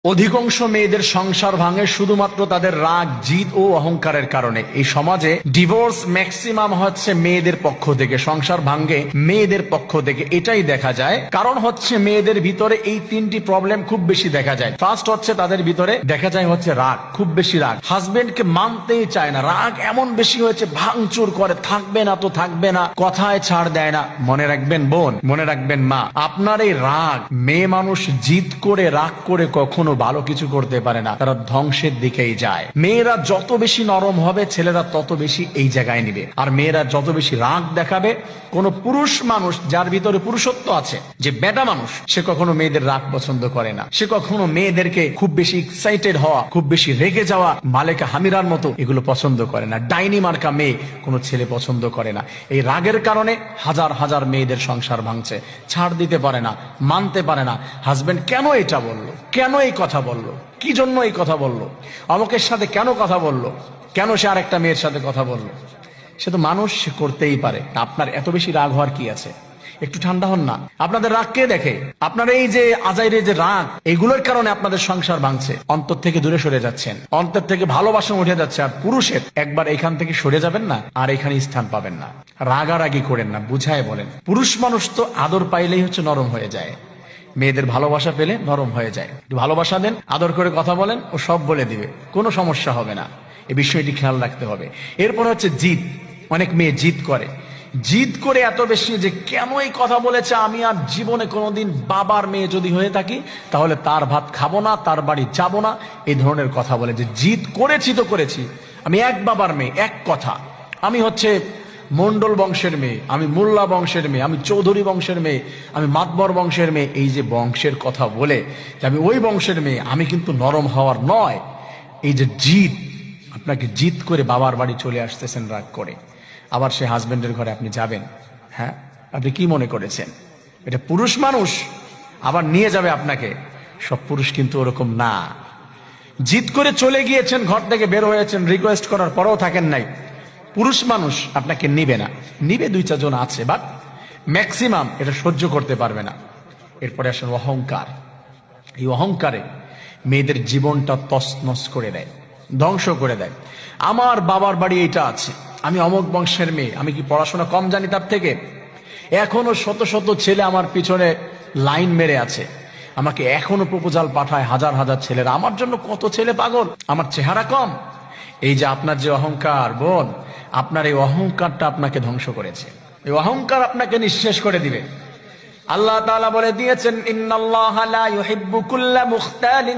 অধিকাংশ মেয়েদের সংসার ভাঙে শুধুমাত্র তাদের রাগ, জিদ ও অহংকারের কারণে। এই সমাজে ডিভোর্স ম্যাক্সিমাম হচ্ছে মেয়েদের পক্ষ থেকে, সংসার ভাঙে মেয়েদের পক্ষ থেকে, এটাই দেখা যায়। কারণ হচ্ছে মেয়েদের ভিতরে এই তিনটি প্রবলেম খুব বেশি দেখা যায়। ফার্স্ট হচ্ছে তাদের ভিতরে দেখা যায় হচ্ছে রাগ, খুব বেশি রাগ, হাজবেন্ডকে মানতেই চায় না, রাগ এমন বেশি হয়েছে ভাঙচুর করে, থাকবে না তো থাকবে না, কথায় ছাড় দেয় না। মনে রাখবেন বোন, মনে রাখবেন মা, আপনার এই রাগ, মেয়ে মানুষ জিদ করে রাগ করে কখনো ভালো কিছু করতে পারে না, তারা ধ্বংসের দিকেই যায়। মেয়েরা যত বেশি নরম হবে ছেলেরা তত বেশি এই জায়গায় নিবে, আর মেয়েরা যত বেশি রাগ দেখাবে, কোন পুরুষ মানুষ যার ভিতরে পুরুষত্ব আছে, যে বেটা মানুষ, সে কখনো মেয়েদের রাগ পছন্দ করে না, সে কখনো মেয়েদেরকে খুব বেশি এক্সাইটেড হওয়া, খুব বেশি রেগে যাওয়া, মালেকা হামিরার মতো এগুলো পছন্দ করে না। ডাইনি মার্কা মেয়ে কোনো ছেলে পছন্দ করে না। এই রাগের কারণে হাজার হাজার মেয়েদের সংসার ভাঙছে, ছাড় দিতে পারে না, মানতে পারে না। হাজবেন্ড কেন এটা বললো, কেন এই কথা বললো, কি জন্য এই কথা বললো, অমুকের সাথে কেন কথা বললো, কেন সে আরেকটা মেয়ের সাথে কথা বললো। সে তো মানুষ, সে করতেই পারে। আপনার এত বেশি রাগ হওয়ার কি আছে? একটু ঠান্ডা হন না। আপনাদের রাগ কে দেখে? আপনার এই যে আজাইরে যে রাগ, এগুলোর কারণে আপনাদের সংসার ভাঙছে। অন্তর থেকে দূরে সরে যাচ্ছেন, অন্তর থেকে ভালোবাসা উঠে যাচ্ছে। আর পুরুষের একবার এখান থেকে সরে যাবেন না, আর এখানে স্থান পাবেন না। রাগারাগি করেন না, বুঝায় বলেন। পুরুষ মানুষ তো আদর পাইলেই হচ্ছে নরম হয়ে যায়, মেয়েদের ভালোবাসা পেলে নরম হয়ে যায়। একটু ভালোবাসা দেন, আদর করে কথা বলেন, ও সব বলে দিবে, কোনো সমস্যা হবে না। এই বিষয়টি খেয়াল রাখতে হবে। এরপর হচ্ছে জিদ। অনেক মেয়ে জিদ করে, জিদ করে এত বেশি যে কেন এই কথা বলেছে, আমি আর জীবনে কোনোদিন বাবার মেয়ে যদি হয়ে থাকি তাহলে তার ভাত খাবো না, তার বাড়ি যাব না, এই ধরনের কথা বলে। যে জিদ করেছি তো করেছি, আমি এক বাবার মেয়ে, এক কথা, আমি হচ্ছে মন্ডল বংশের মেয়ে, আমি মোল্লা বংশের মেয়ে, আমি চৌধুরী বংশের মেয়ে, আমি মাতবর বংশের মেয়ে। এই যে বংশের কথা বলে যে আমি ওই বংশের মেয়ে, আমি কিন্তু নরম হওয়ার নয়। এই যে জিদ, আপনাকে জিদ করে বাবার বাড়ি চলে আসতেছেন রাগ করে, আবার সে হাজবেন্ডের ঘরে আপনি যাবেন। হ্যাঁ, আপনি কি মনে করেছেন এটা পুরুষ মানুষ আবার নিয়ে যাবে আপনাকে? সব পুরুষ কিন্তু ওরকম না। জিদ করে চলে গিয়েছেন, ঘর থেকে বের হয়েছেন, রিকোয়েস্ট করার পরেও থাকেন নাই, পুরুষ মানুষ আপনাকে নিবে না। নিবে দুই চারজন আছে, বাট ম্যাক্সিমাম এটা সহ্য করতে পারবে না। এরপরে আসেন অহংকার। এই অহংকারে মেয়েদের জীবনটা তছনছ করে দেয়, ধ্বংস করে দেয়। আমার বাবার বাড়ি এইটা আছে, আমি অমুক বংশের মেয়ে, আমি কি পড়াশোনা কম জানি তার থেকে? এখনো শত শত ছেলে আমার পিছনে লাইন মেরে আছে, আমাকে এখনো প্রপোজাল পাঠায় হাজার হাজার ছেলেরা। আমার জন্য কত ছেলে পাগল, আমার চেহারা কম? এই যে আপনার যে অহংকার বোন, আপনার এই অহংকারটা আপনাকে ধ্বংস করেছে। এই অহংকার আপনাকে নিঃশেষ করে দিবে। আল্লাহ তাআলা বলে দিয়েছেন, ইন্নাল্লাহা লা ইউহিব্বু কুল্লা মুখতালিন